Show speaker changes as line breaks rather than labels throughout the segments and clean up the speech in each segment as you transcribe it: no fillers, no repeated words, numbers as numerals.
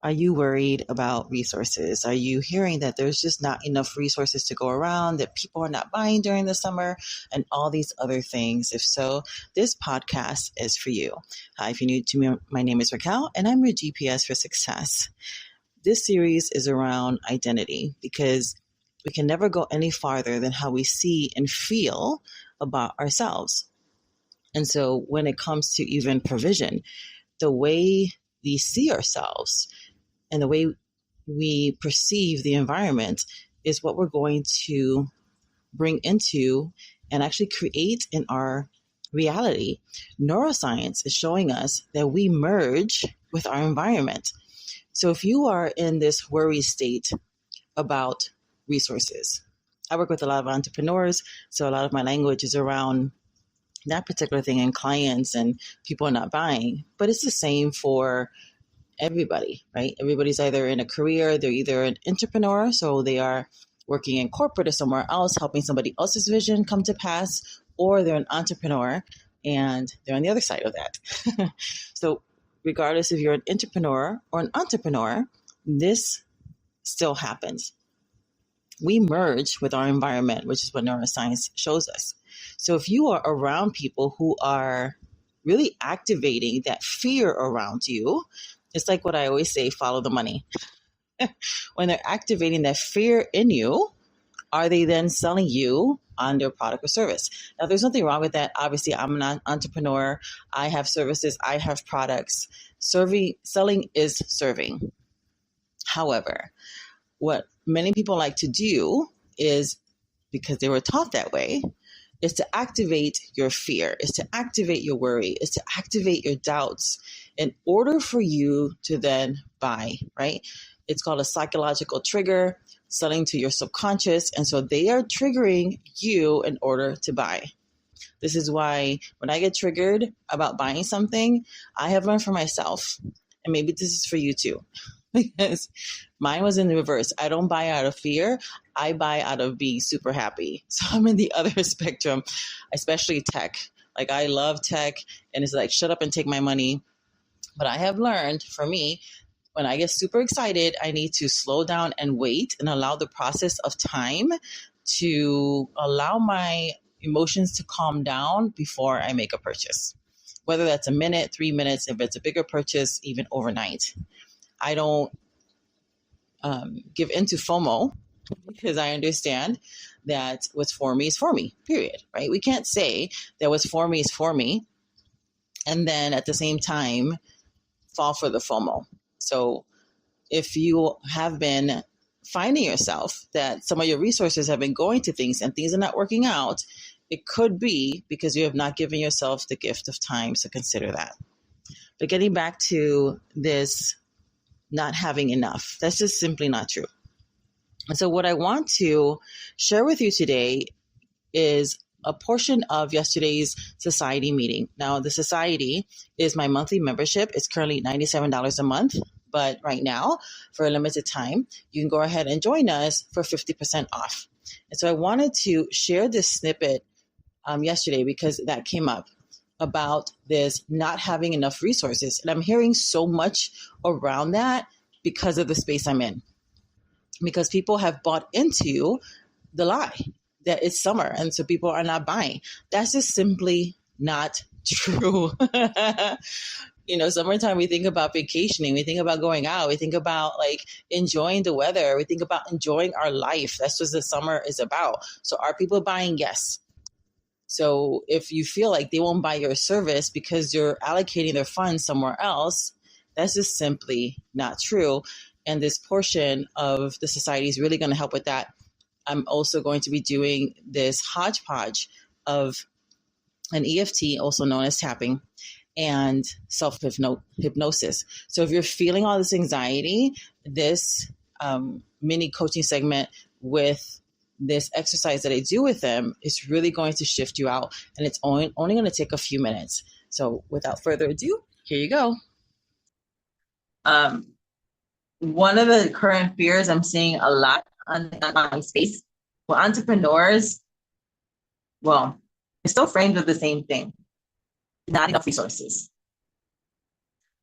Are you worried about resources? Are you hearing that there's just not enough resources to go around, that people are not buying during the summer, and all these other things? If so, this podcast is for you. Hi, if you're new to me, my name is Raquel, and I'm your GPS for success. This series is around identity because we can never go any farther than how we see and feel about ourselves. And so when it comes to even provision, the way we see ourselves and the way we perceive the environment is what we're going to bring into and actually create in our reality. Neuroscience is showing us that we merge with our environment. So if you are in this worry state about resources, I work with a lot of entrepreneurs, so a lot of my language is around that particular thing and clients and people are not buying. But it's the same for everybody, right? Everybody's either in a career, they're either an entrepreneur, so they are working in corporate or somewhere else, helping somebody else's vision come to pass, or they're an entrepreneur and they're on the other side of that. So regardless if you're an entrepreneur or an entrepreneur, this still happens. We merge with our environment, which is what neuroscience shows us. So if you are around people who are really activating that fear around you, it's like what I always say, follow the money. When they're activating that fear in you, are they then selling you on their product or service? Now, there's nothing wrong with that. Obviously, I'm an entrepreneur. I have services. I have products. Selling is serving. However, what many people like to do is, because they were taught that way, is to activate your fear, is to activate your worry, is to activate your doubts in order for you to then buy, right? It's called a psychological trigger, selling to your subconscious. And so they are triggering you in order to buy. This is why when I get triggered about buying something, I have learned for myself, and maybe this is for you too, because mine was in the reverse. I don't buy out of fear. I buy out of being super happy. So I'm in the other spectrum, especially tech. Like I love tech and it's like, shut up and take my money. But I have learned for me, when I get super excited, I need to slow down and wait and allow the process of time to allow my emotions to calm down before I make a purchase. Whether that's a minute, 3 minutes, if it's a bigger purchase, even overnight. I don't give into FOMO because I understand that what's for me is for me, period, right? We can't say that what's for me is for me and then at the same time fall for the FOMO. So if you have been finding yourself that some of your resources have been going to things and things are not working out, it could be because you have not given yourself the gift of time, so consider that. But getting back to this not having enough, that's just simply not true. And so what I want to share with you today is a portion of yesterday's society meeting. Now, the society is my monthly membership. It's currently $97 a month. But right now, for a limited time, you can go ahead and join us for 50% off. And so I wanted to share this snippet yesterday because that came up about this not having enough resources. And I'm hearing so much around that because of the space I'm in. Because people have bought into the lie that it's summer and so people are not buying. That's just simply not true. You know, summertime, we think about vacationing, we think about going out, we think about like enjoying the weather, we think about enjoying our life. That's what the summer is about. So are people buying? Yes. So if you feel like they won't buy your service because you're allocating their funds somewhere else, that's just simply not true. And this portion of the society is really going to help with that. I'm also going to be doing this hodgepodge of an EFT, also known as tapping, and self-hypnosis. So if you're feeling all this anxiety, this mini coaching segment with this exercise that I do with them is really going to shift you out. And it's only going to take a few minutes. So without further ado, here you go. One of the current fears I'm seeing a lot on my space, well, entrepreneurs, well, it's still framed with the same thing, not enough resources.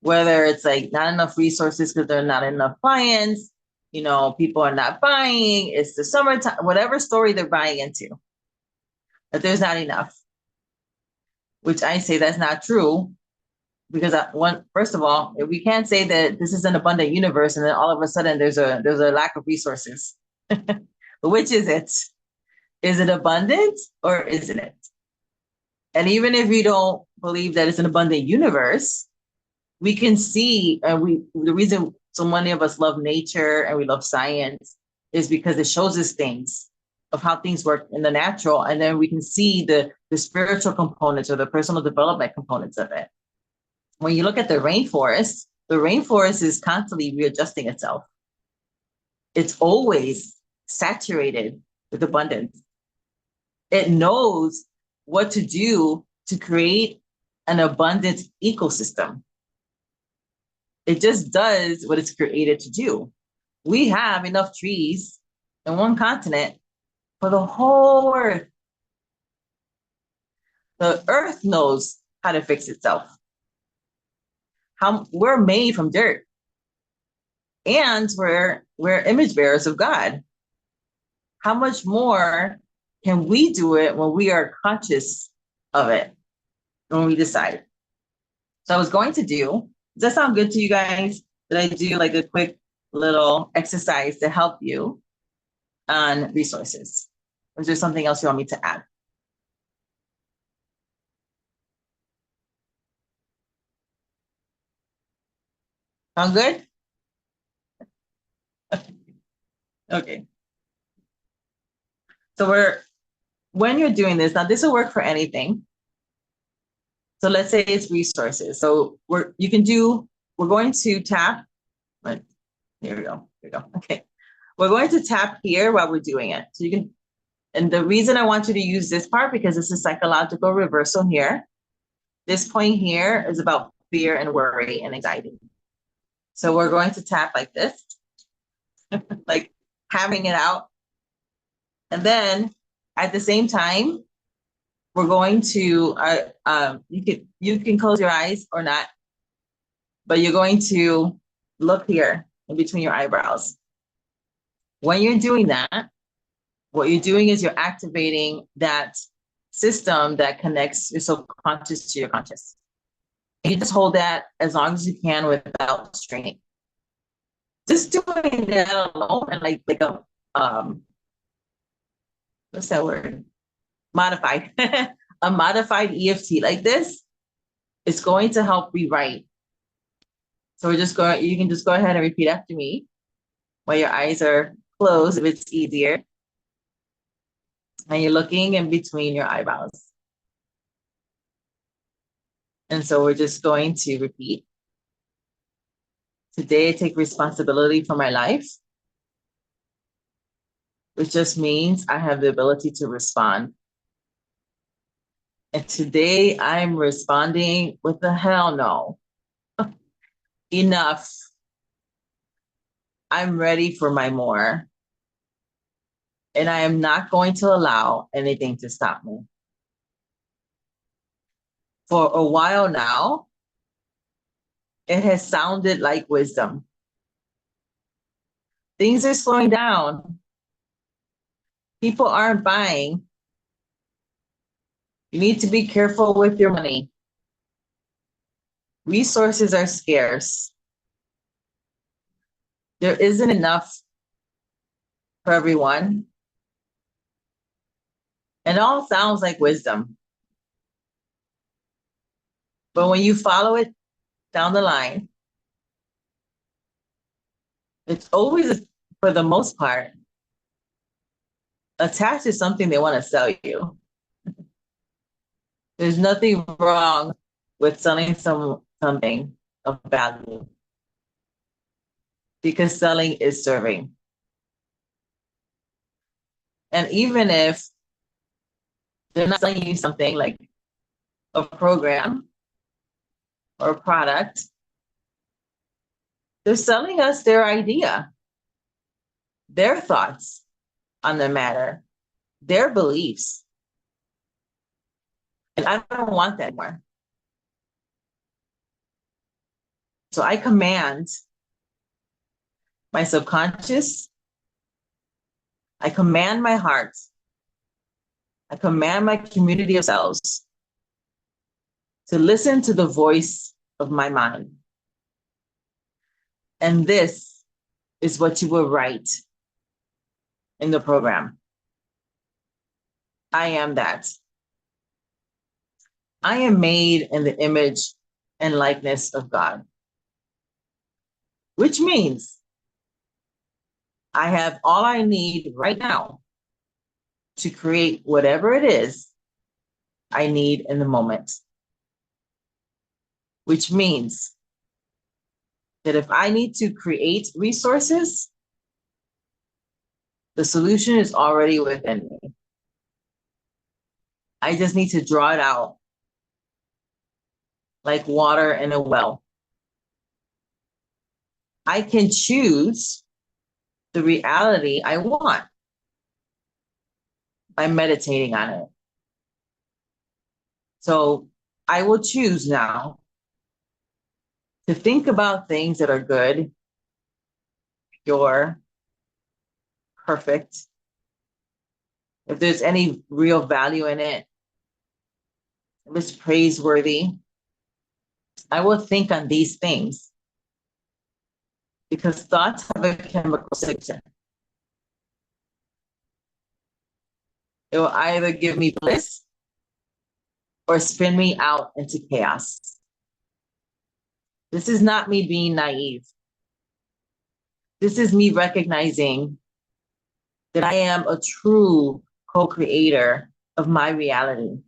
whether it's like not enough resources because there are not enough clients, people are not buying, it's the summertime, whatever story they're buying into, that there's not enough, which I say that's not true. Because first of all, we can't say that this is an abundant universe and then all of a sudden there's a lack of resources. Which is it? Is it abundant or isn't it? And even if we don't believe that it's an abundant universe, we can see, and the reason so many of us love nature and we love science is because it shows us things of how things work in the natural, and then we can see the spiritual components or the personal development components of it. When you look at the rainforest is constantly readjusting itself. It's always saturated with abundance. It knows what to do to create an abundant ecosystem. It just does what it's created to do. We have enough trees in one continent for the whole earth. The earth knows how to fix itself. We're made from dirt, and we're image bearers of God. How much more can we do it when we are conscious of it, when we decide? So I was going to do, does that sound good to you guys? That I do like a quick little exercise to help you on resources? Or is there something else you want me to add? Sound good? Okay. So when you're doing this, now this will work for anything. So let's say it's resources. So we're going to tap, here we go, okay. We're going to tap here while we're doing it. So you can, and the reason I want you to use this part, because it's a psychological reversal here. This point here is about fear and worry and anxiety. So we're going to tap like this, like having it out. And then at the same time, we're going to, you can close your eyes or not, but you're going to look here in between your eyebrows. When you're doing that, what you're doing is you're activating that system that connects your subconscious to your conscious. And you just hold that as long as you can without straining. Just doing that alone and like a, what's that word? Modified, a modified EFT like this, it's going to help rewrite. So you can just go ahead and repeat after me while your eyes are closed if it's easier. And you're looking in between your eyebrows. And so we're just going to repeat. Today I take responsibility for my life, which just means I have the ability to respond. And today I'm responding with a hell no. Enough. I'm ready for my more. And I am not going to allow anything to stop me. For a while now, it has sounded like wisdom. Things are slowing down. People aren't buying. You need to be careful with your money. Resources are scarce. There isn't enough for everyone. And it all sounds like wisdom. But when you follow it down the line, it's always, for the most part, attached to something they want to sell you. There's nothing wrong with selling something of value, because selling is serving. And even if they're not selling you something like a program or a product, they're selling us their idea, their thoughts on the matter, their beliefs. And I don't want that anymore.
So I command my subconscious, I command my heart, I command my community of cells to listen to the voice of my mind. And this is what you will write in the program. I am that. I am made in the image and likeness of God, which means I have all I need right now to create whatever it is I need in the moment, which means that if I need to create resources, the solution is already within me. I just need to draw it out like water in a well. I can choose the reality I want by meditating on it. So I will choose now to think about things that are good, pure, perfect. If there's any real value in it, if it's praiseworthy, I will think on these things because thoughts have a chemical signature. It will either give me bliss or spin me out into chaos. This is not me being naive. This is me recognizing that I am a true co-creator of my reality.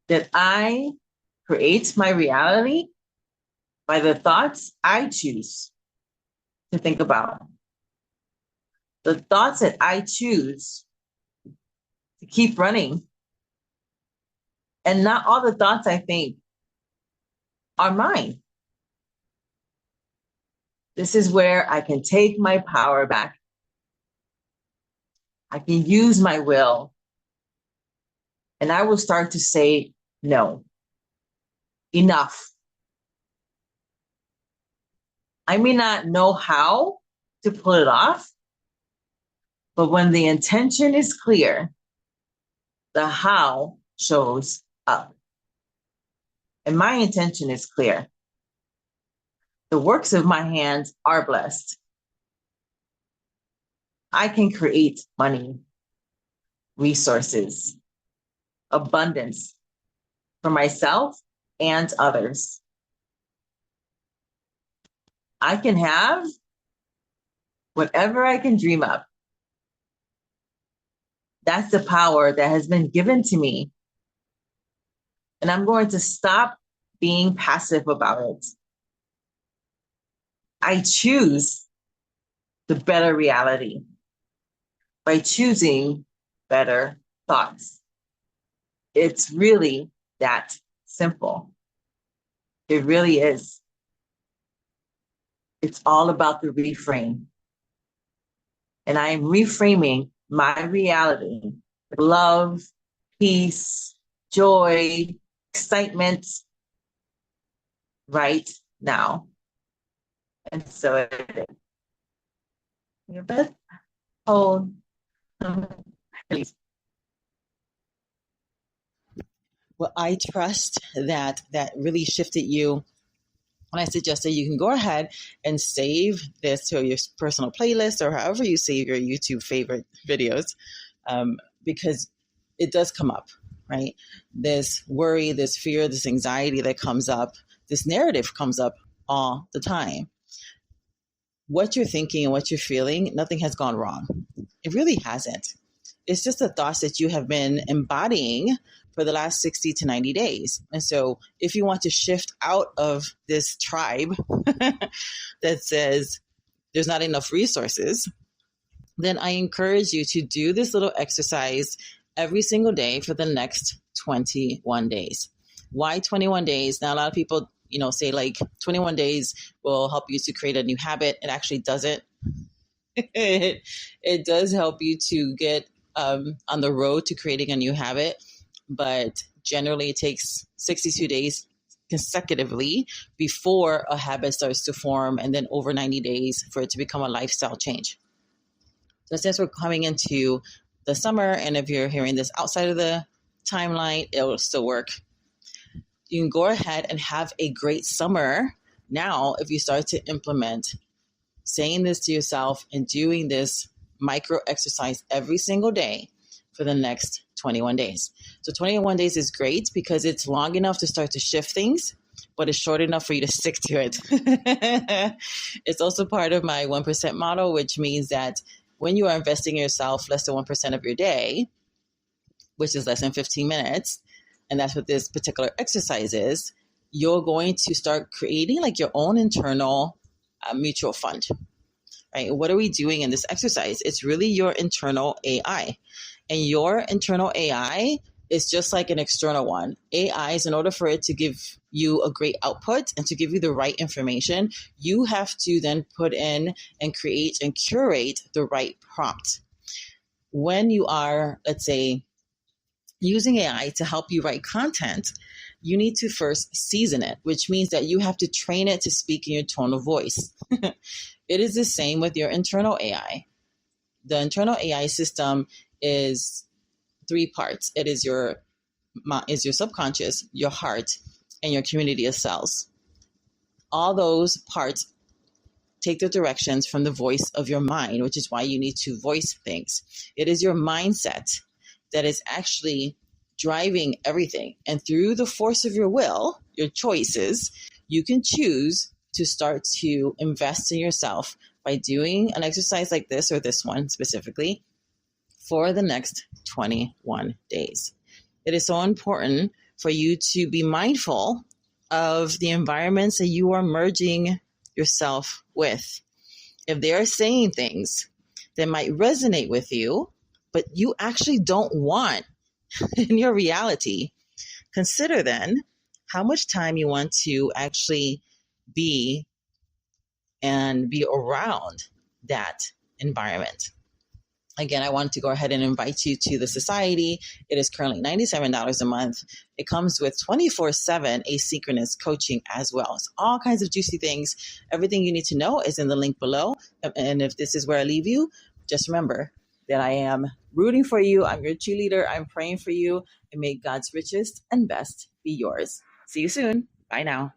That I create my reality by the thoughts I choose to think about. The thoughts that I choose to keep running. And not all the thoughts I think are mine. This is where I can take my power back. I can use my will. And I will start to say, no, enough. I may not know how to pull it off, but when the intention is clear, the how shows up. And my intention is clear. The works of my hands are blessed. I can create money, resources, abundance for myself and others. I can have whatever I can dream up. That's the power that has been given to me. And I'm going to stop being passive about it. I choose the better reality by choosing better thoughts. It's really that simple. It really is. It's all about the reframe. And I am reframing my reality with love, peace, joy, excitement right now. And so it is. Your best hold.
Well, I trust that that really shifted you. And I suggested you can go ahead and save this to your personal playlist or however you save your YouTube favorite videos, because it does come up, right? This worry, this fear, this anxiety that comes up, this narrative comes up all the time. What you're thinking and what you're feeling, nothing has gone wrong. It really hasn't. It's just the thoughts that you have been embodying for the last 60 to 90 days. And so if you want to shift out of this tribe that says there's not enough resources, then I encourage you to do this little exercise every single day for the next 21 days. Why 21 days? Now, a lot of people, say like 21 days will help you to create a new habit. It actually doesn't. It does help you to get on the road to creating a new habit, but generally it takes 62 days consecutively before a habit starts to form, and then over 90 days for it to become a lifestyle change. So since we're coming into the summer, and if you're hearing this outside of the timeline, it will still work. You can go ahead and have a great summer now if you start to implement saying this to yourself and doing this micro exercise every single day for the next 21 days. So 21 days is great because it's long enough to start to shift things, but it's short enough for you to stick to it. It's also part of my 1% model, which means that when you are investing in yourself less than 1% of your day, which is less than 15 minutes, and that's what this particular exercise is, you're going to start creating like your own internal mutual fund, right? What are we doing in this exercise? It's really your internal AI. And your internal AI is just like an external one. AI is, in order for it to give you a great output and to give you the right information, you have to then put in and create and curate the right prompt. When you are, let's say, using AI to help you write content, you need to first season it, which means that you have to train it to speak in your tone of voice. It is the same with your internal AI. The internal AI system is 3 parts. It is your subconscious, your heart, and your community of cells. All those parts take the directions from the voice of your mind, which is why you need to voice things. It is your mindset that is actually driving everything. And through the force of your will, your choices, you can choose to start to invest in yourself by doing an exercise like this, or this one specifically, for the next 21 days. It is so important for you to be mindful of the environments that you are merging yourself with. If they are saying things that might resonate with you, but you actually don't want in your reality, consider then how much time you want to actually be around that environment. Again, I wanted to go ahead and invite you to the society. It is currently $97 a month. It comes with 24/7 asynchronous coaching as well. It's all kinds of juicy things. Everything you need to know is in the link below. And if this is where I leave you, just remember that I am rooting for you. I'm your cheerleader. I'm praying for you. And may God's richest and best be yours. See you soon. Bye now.